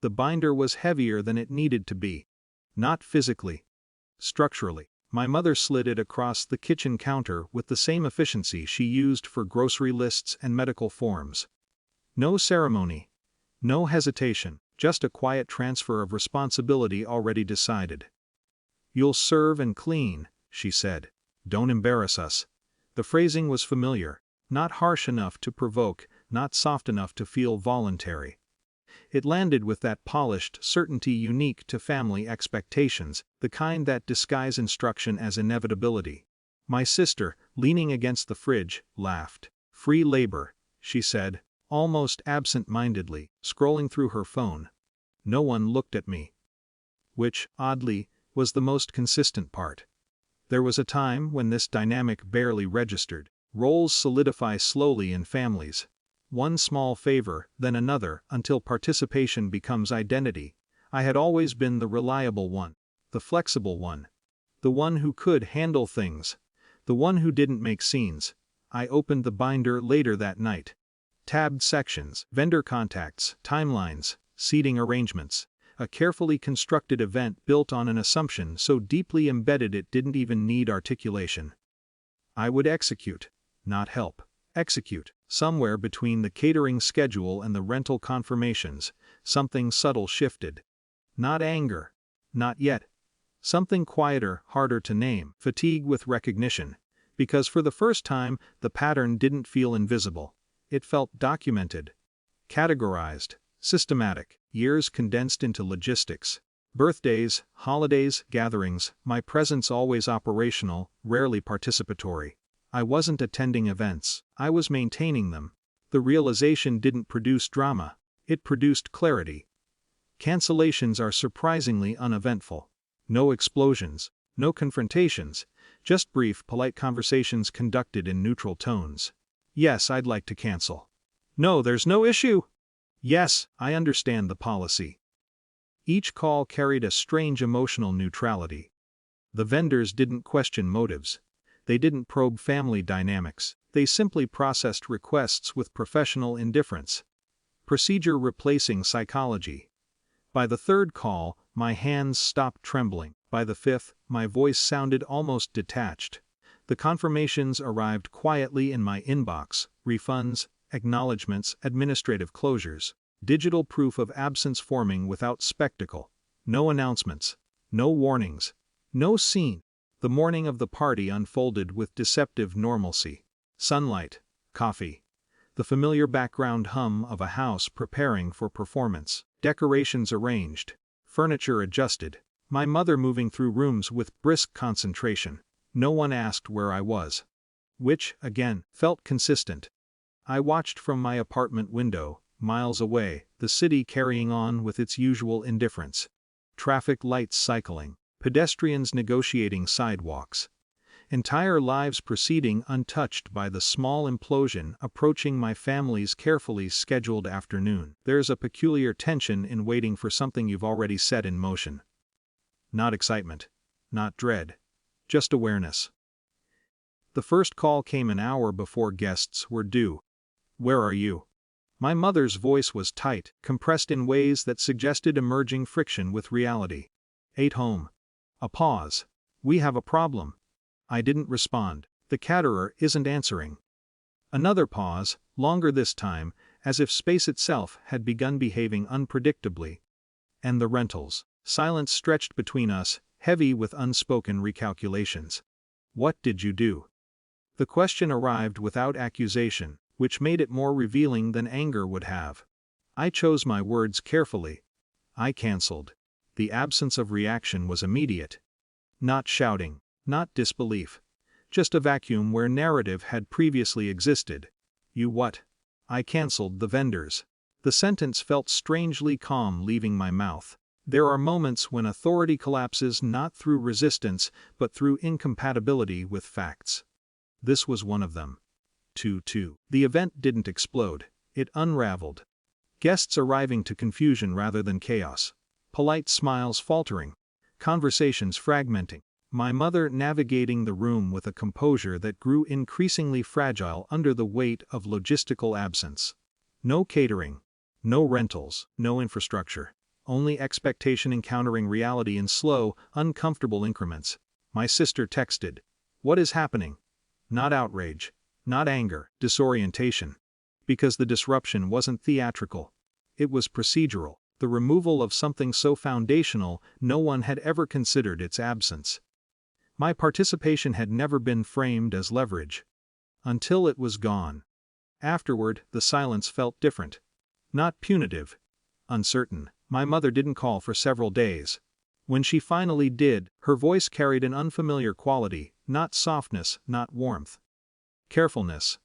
The binder was heavier than it needed to be. Not physically. Structurally. My mother slid it across the kitchen counter with the same efficiency she used for grocery lists and medical forms. No ceremony. No hesitation, just a quiet transfer of responsibility already decided. "You'll serve and clean," she said. "Don't embarrass us." The phrasing was familiar, not harsh enough to provoke, not soft enough to feel voluntary. It landed with that polished certainty unique to family expectations, the kind that disguise instruction as inevitability. My sister, leaning against the fridge, laughed. "Free labor," she said, almost absent-mindedly, scrolling through her phone. No one looked at me. Which, oddly, was the most consistent part. There was a time when this dynamic barely registered. Roles solidify slowly in families. One small favor, then another, until participation becomes identity. I had always been the reliable one, the flexible one, the one who could handle things, the one who didn't make scenes. I opened the binder later that night. Tabbed sections, vendor contacts, timelines, seating arrangements. A carefully constructed event built on an assumption so deeply embedded it didn't even need articulation. I would execute, not help. Execute. Somewhere between the catering schedule and the rental confirmations, something subtle shifted. Not anger. Not yet. Something quieter, harder to name. Fatigue with recognition. Because for the first time, the pattern didn't feel invisible. It felt documented. Categorized. Systematic. Years condensed into logistics. Birthdays, holidays, gatherings, my presence always operational, rarely participatory. I wasn't attending events, I was maintaining them. The realization didn't produce drama, it produced clarity. Cancellations are surprisingly uneventful. No explosions, no confrontations, just brief, polite conversations conducted in neutral tones. "Yes, I'd like to cancel." "No, there's no issue." "Yes, I understand the policy." Each call carried a strange emotional neutrality. The vendors didn't question motives. They didn't probe family dynamics. They simply processed requests with professional indifference. Procedure replacing psychology. By the third call, my hands stopped trembling. By the fifth, my voice sounded almost detached. The confirmations arrived quietly in my inbox: refunds, acknowledgments, administrative closures. Digital proof of absence forming without spectacle. No announcements. No warnings. No scene. The morning of the party unfolded with deceptive normalcy. Sunlight. Coffee. The familiar background hum of a house preparing for performance. Decorations arranged. Furniture adjusted. My mother moving through rooms with brisk concentration. No one asked where I was. Which, again, felt consistent. I watched from my apartment window, miles away, the city carrying on with its usual indifference. Traffic lights cycling. Pedestrians negotiating sidewalks. Entire lives proceeding untouched by the small implosion approaching my family's carefully scheduled afternoon. There's a peculiar tension in waiting for something you've already set in motion. Not excitement. Not dread. Just awareness. The first call came an hour before guests were due. "Where are you?" My mother's voice was tight, compressed in ways that suggested emerging friction with reality. "Ate home." A pause. "We have a problem." I didn't respond. "The caterer isn't answering." Another pause, longer this time, as if space itself had begun behaving unpredictably. "And the rentals." Silence stretched between us, heavy with unspoken recalculations. "What did you do?" The question arrived without accusation, which made it more revealing than anger would have. I chose my words carefully. I canceled. The absence of reaction was immediate. Not shouting, not disbelief. Just a vacuum where narrative had previously existed. "You what?" "I canceled the vendors." The sentence felt strangely calm leaving my mouth. There are moments when authority collapses not through resistance but through incompatibility with facts. This was one of them. 2-2. The event didn't explode. It unraveled. Guests arriving to confusion rather than chaos. Polite smiles faltering. Conversations fragmenting. My mother navigating the room with a composure that grew increasingly fragile under the weight of logistical absence. No catering. No rentals. No infrastructure. only expectation encountering reality in slow, uncomfortable increments. My sister texted. What is happening? Not outrage. Not anger, disorientation. Because the disruption wasn't theatrical. It was procedural, the removal of something so foundational no one had ever considered its absence. My participation had never been framed as leverage. Until it was gone. Afterward, the silence felt different. Not punitive. Uncertain. My mother didn't call for several days. When she finally did, her voice carried an unfamiliar quality, not softness, not warmth. Carefulness.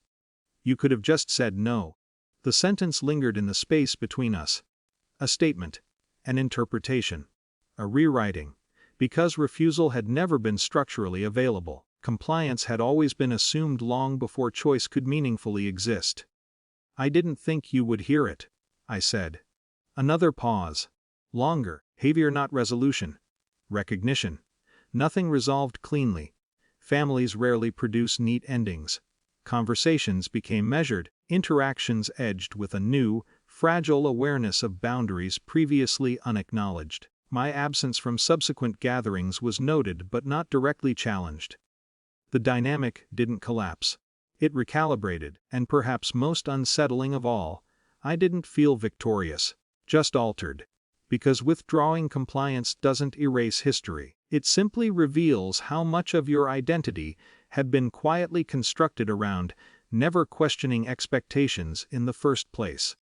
You could have just said no. The sentence lingered in the space between us. A statement. An interpretation. A rewriting. Because refusal had never been structurally available, compliance had always been assumed long before choice could meaningfully exist. I didn't think you would hear it, I said. Another pause. Longer. Behavior not resolution. Recognition. Nothing resolved cleanly. Families rarely produce neat endings. Conversations became measured, interactions edged with a new, fragile awareness of boundaries previously unacknowledged. My absence from subsequent gatherings was noted but not directly challenged. The dynamic didn't collapse. It recalibrated, and perhaps most unsettling of all, I didn't feel victorious, just altered. Because withdrawing compliance doesn't erase history, it simply reveals how much of your identity had been quietly constructed around never questioning expectations in the first place.